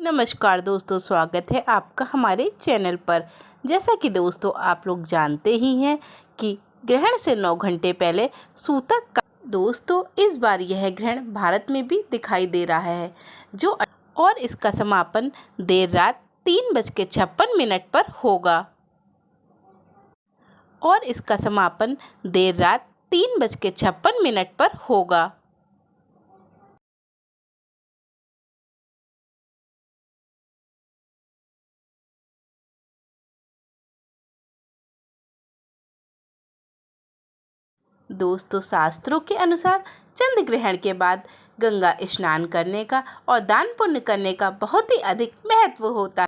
नमस्कार दोस्तों, स्वागत है आपका हमारे चैनल पर। जैसा कि दोस्तों आप लोग जानते ही हैं कि ग्रहण से 9 घंटे पहले सूतक का दोस्तों इस बार यह ग्रहण भारत में भी दिखाई दे रहा है जो और इसका समापन देर रात 3:56 पर होगा। और इसका समापन देर रात 3:56 पर होगा। दोस्तों शास्त्रों के अनुसार चंद्र ग्रहण के बाद गंगा स्नान करने का और दान पुण्य करने का बहुत ही अधिक महत्व होता है।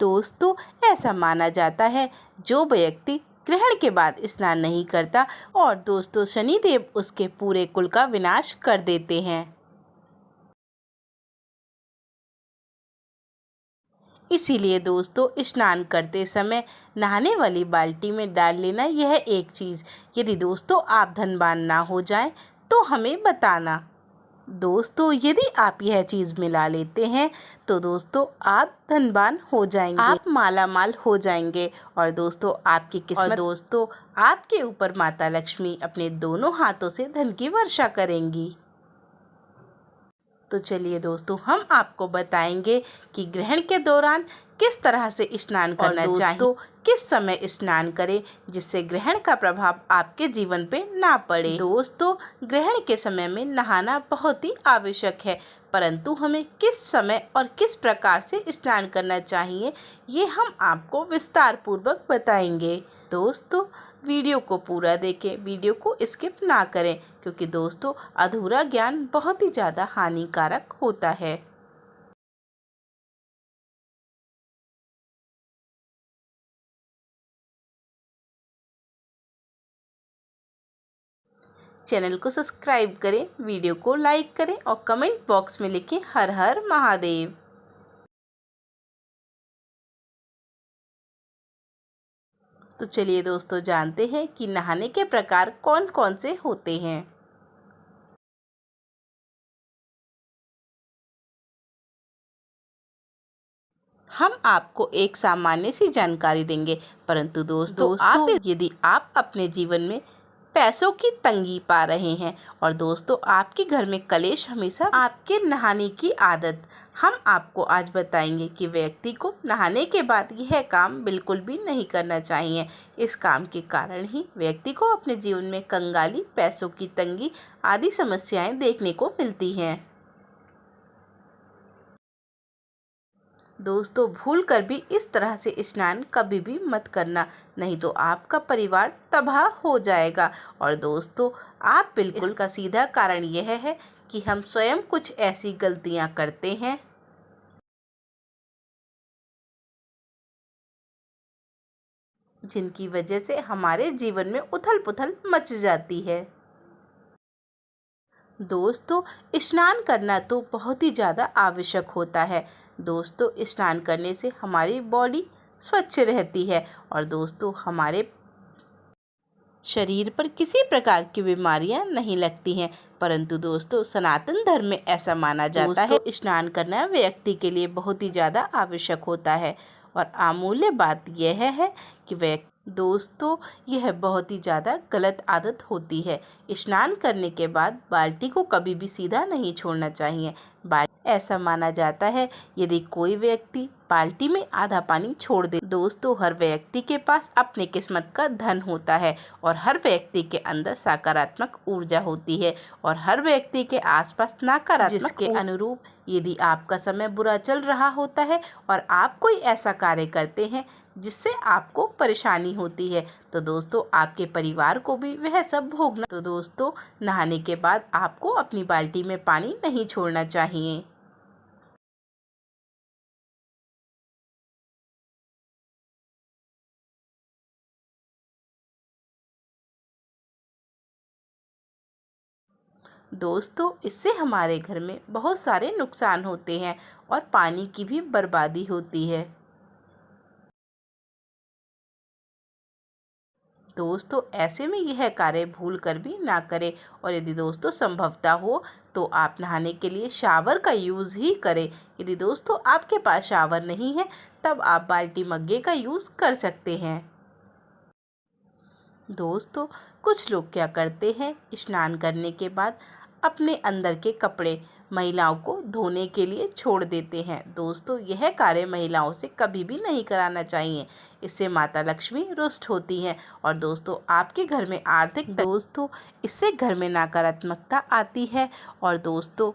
दोस्तों ऐसा माना जाता है जो व्यक्ति ग्रहण के बाद स्नान नहीं करता और दोस्तों शनिदेव उसके पूरे कुल का विनाश कर देते हैं। इसीलिए दोस्तों स्नान करते समय नहाने वाली बाल्टी में डाल लेना यह एक चीज़। यदि दोस्तों आप धनवान ना हो जाएं तो हमें बताना। दोस्तों यदि आप यह चीज़ मिला लेते हैं तो दोस्तों आप धनवान हो जाएंगे, आप माला माल हो जाएंगे और दोस्तों आपकी किस्मत और दोस्तों आपके ऊपर माता लक्ष्मी अपने दोनों हाथों से धन की वर्षा करेंगी। तो चलिए दोस्तों हम आपको बताएंगे कि ग्रहण के दौरान किस तरह से स्नान करना चाहिए, दोस्तों किस समय स्नान करें जिससे ग्रहण का प्रभाव आपके जीवन पे ना पड़े। दोस्तों ग्रहण के समय में नहाना बहुत ही आवश्यक है, परंतु हमें किस समय और किस प्रकार से स्नान करना चाहिए ये हम आपको विस्तार पूर्वक बताएंगे। दोस्तों वीडियो को पूरा देखें, वीडियो को स्किप ना करें क्योंकि दोस्तों अधूरा ज्ञान बहुत ही ज़्यादा हानिकारक होता है। चैनल को सब्सक्राइब करें, वीडियो को लाइक करें और कमेंट बॉक्स में लिखें हर हर महादेव। तो चलिए दोस्तों जानते हैं कि नहाने के प्रकार कौन कौन से होते हैं। हम आपको एक सामान्य सी जानकारी देंगे, परंतु दोस्तों यदि आप अपने जीवन में पैसों की तंगी पा रहे हैं और दोस्तों आपके घर में कलेश हमेशा आपके नहाने की आदत, हम आपको आज बताएंगे कि व्यक्ति को नहाने के बाद यह काम बिल्कुल भी नहीं करना चाहिए। इस काम के कारण ही व्यक्ति को अपने जीवन में कंगाली, पैसों की तंगी आदि समस्याएं देखने को मिलती हैं। दोस्तों भूल कर भी इस तरह से स्नान कभी भी मत करना, नहीं तो आपका परिवार तबाह हो जाएगा। और दोस्तों आप बिल्कुल इसका सीधा कारण यह है कि हम स्वयं कुछ ऐसी गलतियां करते हैं जिनकी वजह से हमारे जीवन में उथल पुथल मच जाती है। दोस्तों स्नान करना तो बहुत ही ज़्यादा आवश्यक होता है। दोस्तों स्नान करने से हमारी बॉडी स्वच्छ रहती है और दोस्तों हमारे शरीर पर किसी प्रकार की बीमारियां नहीं लगती हैं। परंतु दोस्तों सनातन धर्म में ऐसा माना जाता है स्नान करना व्यक्ति के लिए बहुत ही ज़्यादा आवश्यक होता है। और अमूल्य बात यह है कि दोस्तों यह बहुत ही ज़्यादा गलत आदत होती है। स्नान करने के बाद बाल्टी को कभी भी सीधा नहीं छोड़ना चाहिए। ऐसा माना जाता है यदि कोई व्यक्ति बाल्टी में आधा पानी छोड़ दे, दोस्तों हर व्यक्ति के पास अपने किस्मत का धन होता है और हर व्यक्ति के अंदर सकारात्मक ऊर्जा होती है और हर व्यक्ति के आसपास नकारात्मक, जिसके अनुरूप यदि आपका समय बुरा चल रहा होता है और आप कोई ऐसा कार्य करते हैं जिससे आपको परेशानी होती है तो दोस्तों आपके परिवार को भी वह सब भोगना। तो दोस्तों नहाने के बाद आपको अपनी बाल्टी में पानी नहीं छोड़ना चाहिए। दोस्तों इससे हमारे घर में बहुत सारे नुकसान होते हैं और पानी की भी बर्बादी होती है। दोस्तों ऐसे में यह कार्य भूल कर भी ना करें और यदि दोस्तों संभवतः हो तो आप नहाने के लिए शावर का यूज़ ही करें। यदि दोस्तों आपके पास शावर नहीं है तब आप बाल्टी मग्गे का यूज़ कर सकते हैं। दोस्तों कुछ लोग क्या करते हैं, स्नान करने के बाद अपने अंदर के कपड़े महिलाओं को धोने के लिए छोड़ देते हैं। दोस्तों यह कार्य महिलाओं से कभी भी नहीं कराना चाहिए, इससे माता लक्ष्मी रुष्ट होती हैं और दोस्तों आपके घर में दोस्तों इससे घर में नकारात्मकता आती है और दोस्तों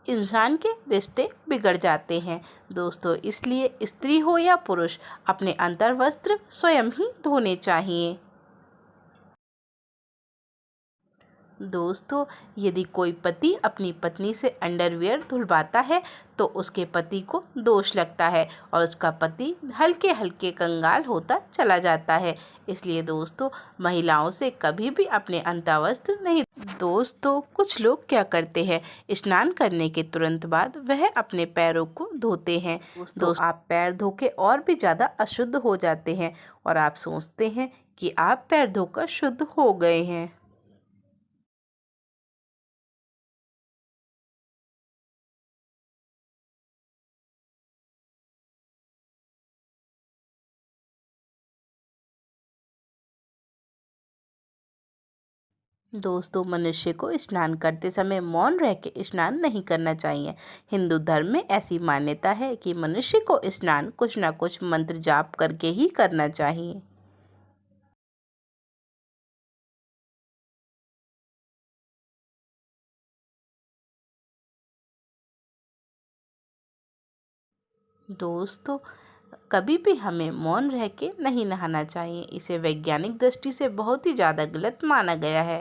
इंसान के रिश्ते बिगड़ जाते हैं। दोस्तों इसलिए स्त्री हो या पुरुष अपने अंतर वस्त्र स्वयं ही धोने चाहिए। दोस्तों यदि कोई पति अपनी पत्नी से अंडरवियर धुलवाता है तो उसके पति को दोष लगता है और उसका पति हल्के हल्के कंगाल होता चला जाता है। इसलिए दोस्तों महिलाओं से कभी भी अपने अंतर्वस्त्र नहीं। दोस्तों कुछ लोग क्या करते हैं, स्नान करने के तुरंत बाद वह अपने पैरों को धोते हैं। दोस्तों आप पैर धो के और भी ज़्यादा अशुद्ध हो जाते हैं और आप सोचते हैं कि आप पैर धोकर शुद्ध हो गए हैं। दोस्तों मनुष्य को स्नान करते समय मौन रह के स्नान नहीं करना चाहिए। हिंदू धर्म में ऐसी मान्यता है कि मनुष्य को स्नान कुछ ना कुछ मंत्र जाप करके ही करना चाहिए। दोस्तों कभी भी हमें मौन रह के नहीं नहाना चाहिए, इसे वैज्ञानिक दृष्टि से बहुत ही ज़्यादा गलत माना गया है।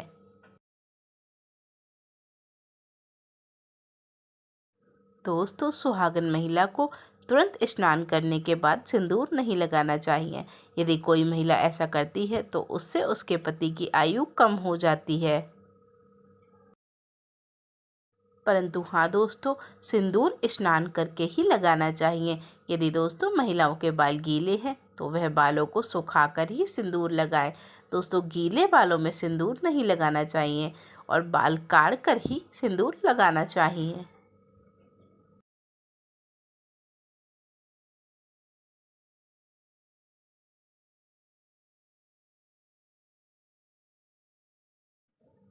दोस्तों सुहागन महिला को तुरंत स्नान करने के बाद सिंदूर नहीं लगाना चाहिए। यदि कोई महिला ऐसा करती है तो उससे उसके पति की आयु कम हो जाती है। परंतु हाँ दोस्तों सिंदूर स्नान करके ही लगाना चाहिए। यदि दोस्तों महिलाओं के बाल गीले हैं तो वह बालों को सुखाकर ही सिंदूर लगाएं। दोस्तों गीले बालों में सिंदूर नहीं लगाना चाहिए और बाल काट कर ही सिंदूर लगाना चाहिए।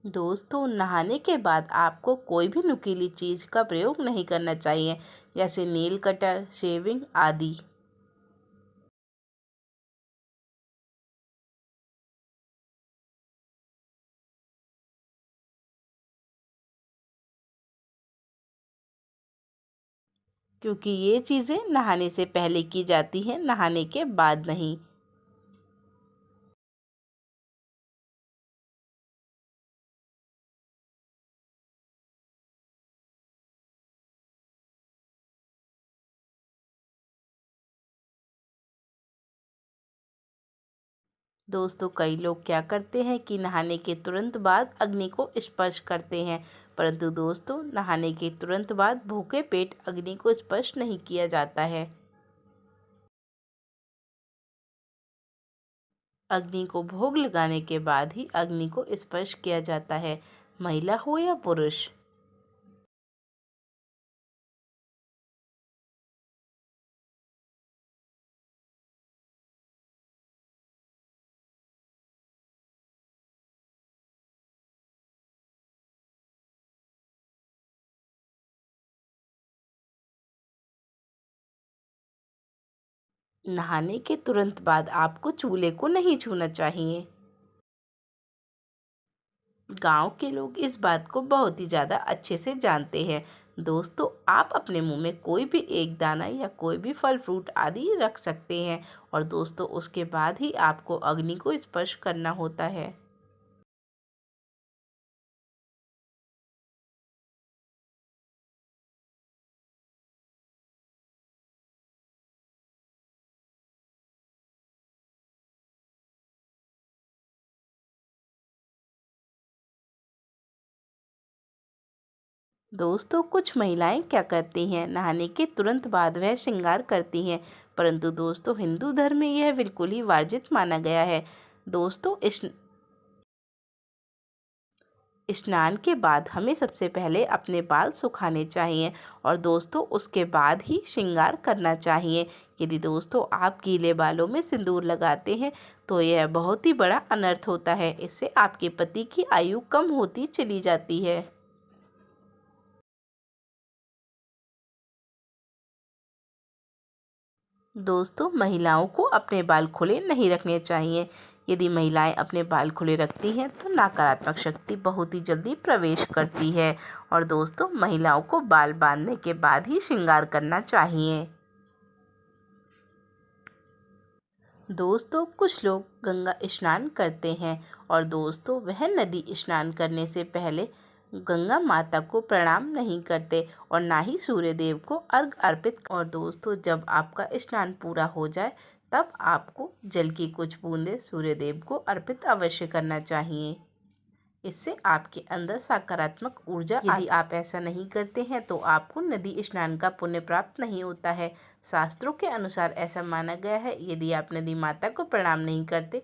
दोस्तों नहाने के बाद आपको कोई भी नुकीली चीज़ का प्रयोग नहीं करना चाहिए, जैसे नेल कटर, शेविंग आदि। क्योंकि ये चीज़ें नहाने से पहले की जाती हैं, नहाने के बाद नहीं। दोस्तों कई लोग क्या करते हैं कि नहाने के तुरंत बाद अग्नि को स्पर्श करते हैं, परंतु दोस्तों नहाने के तुरंत बाद भूखे पेट अग्नि को स्पर्श नहीं किया जाता है। अग्नि को भोग लगाने के बाद ही अग्नि को स्पर्श किया जाता है, महिला हो या पुरुष। नहाने के तुरंत बाद आपको चूल्हे को नहीं छूना चाहिए। गांव के लोग इस बात को बहुत ही ज़्यादा अच्छे से जानते हैं। दोस्तों आप अपने मुंह में कोई भी एक दाना या कोई भी फल फ्रूट आदि रख सकते हैं और दोस्तों उसके बाद ही आपको अग्नि को स्पर्श करना होता है। दोस्तों कुछ महिलाएं क्या करती हैं, नहाने के तुरंत बाद वह श्रृंगार करती हैं, परंतु दोस्तों हिंदू धर्म में यह बिल्कुल ही वर्जित माना गया है। दोस्तों स्नान के बाद हमें सबसे पहले अपने बाल सुखाने चाहिए और दोस्तों उसके बाद ही श्रृंगार करना चाहिए। यदि दोस्तों आप गीले बालों में सिंदूर लगाते हैं तो यह बहुत ही बड़ा अनर्थ होता है। इससे आपके पति की आयु कम होती चली जाती है। दोस्तों महिलाओं को अपने बाल खुले नहीं रखने चाहिए। यदि महिलाएं अपने बाल खुले रखती हैं तो नकारात्मक शक्ति बहुत ही जल्दी प्रवेश करती है। और दोस्तों महिलाओं को बाल बांधने के बाद ही श्रृंगार करना चाहिए। दोस्तों कुछ लोग गंगा स्नान करते हैं और दोस्तों वह नदी स्नान करने से पहले गंगा माता को प्रणाम नहीं करते और ना ही सूर्य देव को अर्घ अर्पित। और दोस्तों जब आपका स्नान पूरा हो जाए तब आपको जल की कुछ बूंदें सूर्य देव को अर्पित अवश्य करना चाहिए। इससे आपके अंदर सकारात्मक ऊर्जा। यदि आप ऐसा नहीं करते हैं तो आपको नदी स्नान का पुण्य प्राप्त नहीं होता है। शास्त्रों के अनुसार ऐसा माना गया है यदि आप नदी माता को प्रणाम नहीं करते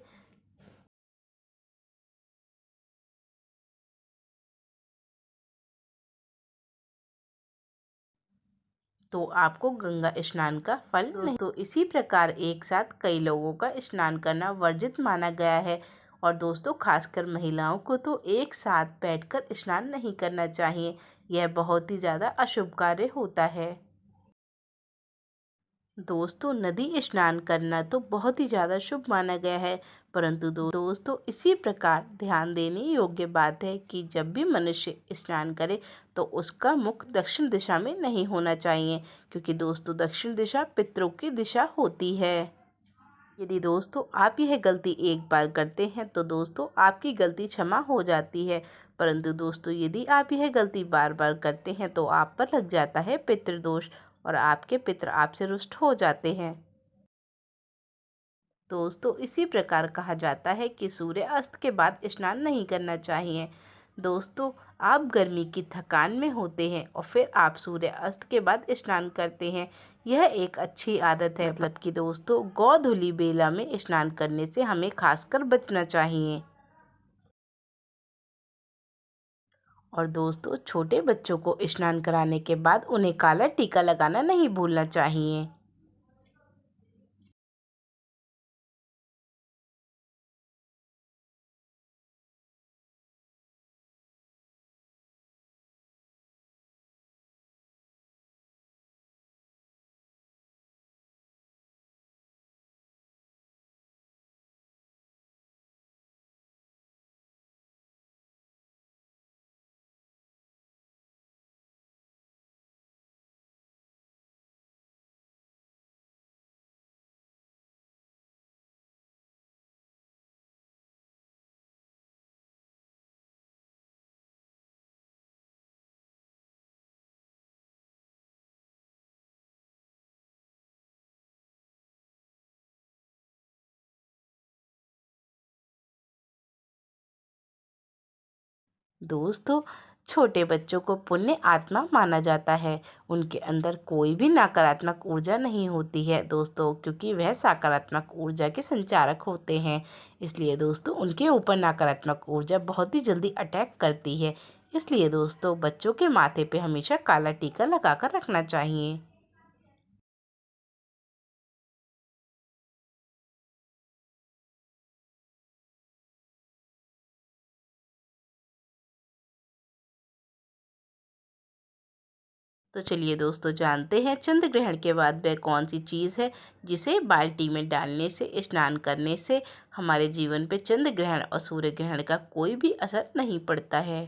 तो आपको गंगा स्नान का फल नहीं। तो इसी प्रकार एक साथ कई लोगों का स्नान करना वर्जित माना गया है। और दोस्तों खासकर महिलाओं को तो एक साथ बैठकर स्नान नहीं करना चाहिए। यह बहुत ही ज़्यादा अशुभ कार्य होता है। दोस्तों नदी स्नान करना तो बहुत ही ज़्यादा शुभ माना गया है, परंतु दोस्तों इसी प्रकार ध्यान देने योग्य बात है कि जब भी मनुष्य स्नान करे तो उसका मुख दक्षिण दिशा में नहीं होना चाहिए, क्योंकि दोस्तों दक्षिण दिशा पितरों की दिशा होती है। यदि दोस्तों आप यह गलती एक बार करते हैं तो दोस्तों आपकी गलती क्षमा हो जाती है, परंतु दोस्तों यदि आप यह गलती बार बार करते हैं तो आप पर लग जाता है पितृदोष और आपके पितर आपसे रुष्ट हो जाते हैं। दोस्तों इसी प्रकार कहा जाता है कि सूर्य अस्त के बाद स्नान नहीं करना चाहिए। दोस्तों आप गर्मी की थकान में होते हैं और फिर आप सूर्य अस्त के बाद स्नान करते हैं, यह एक अच्छी आदत है। मतलब कि दोस्तों गोधूली बेला में स्नान करने से हमें खासकर बचना चाहिए। और दोस्तों छोटे बच्चों को स्नान कराने के बाद उन्हें काला टीका लगाना नहीं भूलना चाहिए। दोस्तों छोटे बच्चों को पुण्य आत्मा माना जाता है। उनके अंदर कोई भी नकारात्मक ऊर्जा नहीं होती है दोस्तों, क्योंकि वह सकारात्मक ऊर्जा के संचारक होते हैं। इसलिए दोस्तों उनके ऊपर नकारात्मक ऊर्जा बहुत ही जल्दी अटैक करती है। इसलिए दोस्तों बच्चों के माथे पे हमेशा काला टीका लगाकर रखना चाहिए। तो चलिए दोस्तों जानते हैं चंद्र ग्रहण के बाद वह कौन सी चीज़ है जिसे बाल्टी में डालने से, स्नान करने से हमारे जीवन पे चंद्र ग्रहण और सूर्य ग्रहण का कोई भी असर नहीं पड़ता है।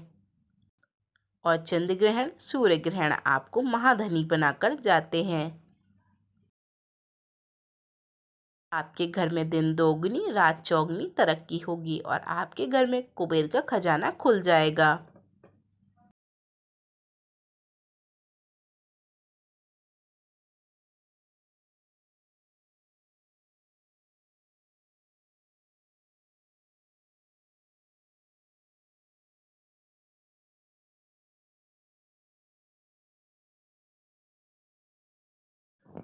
और चंद्र ग्रहण सूर्य ग्रहण आपको महाधनी बनाकर जाते हैं। आपके घर में दिन दोगुनी रात चौगुनी तरक्की होगी और आपके घर में कुबेर का खजाना खुल जाएगा।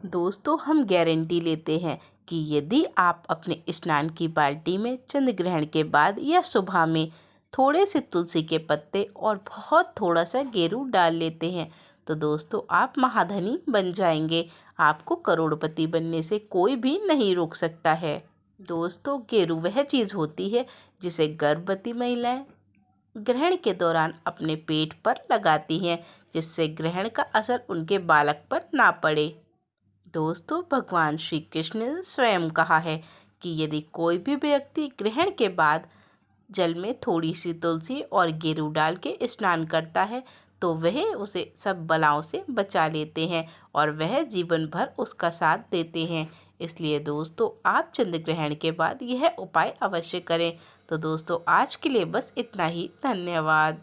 दोस्तों हम गारंटी लेते हैं कि यदि आप अपने स्नान की बाल्टी में चंद्र ग्रहण के बाद या सुबह में थोड़े से तुलसी के पत्ते और बहुत थोड़ा सा गेरू डाल लेते हैं तो दोस्तों आप महाधनी बन जाएंगे। आपको करोड़पति बनने से कोई भी नहीं रोक सकता है। दोस्तों गेरू वह चीज़ होती है जिसे गर्भवती महिलाएं ग्रहण के दौरान अपने पेट पर लगाती हैं, जिससे ग्रहण का असर उनके बालक पर ना पड़े। दोस्तों भगवान श्री कृष्ण ने स्वयं कहा है कि यदि कोई भी व्यक्ति ग्रहण के बाद जल में थोड़ी सी तुलसी और गेरू डाल के स्नान करता है तो वह उसे सब बलाओं से बचा लेते हैं और वह जीवन भर उसका साथ देते हैं। इसलिए दोस्तों आप चंद्र ग्रहण के बाद यह उपाय अवश्य करें। तो दोस्तों आज के लिए बस इतना ही। धन्यवाद।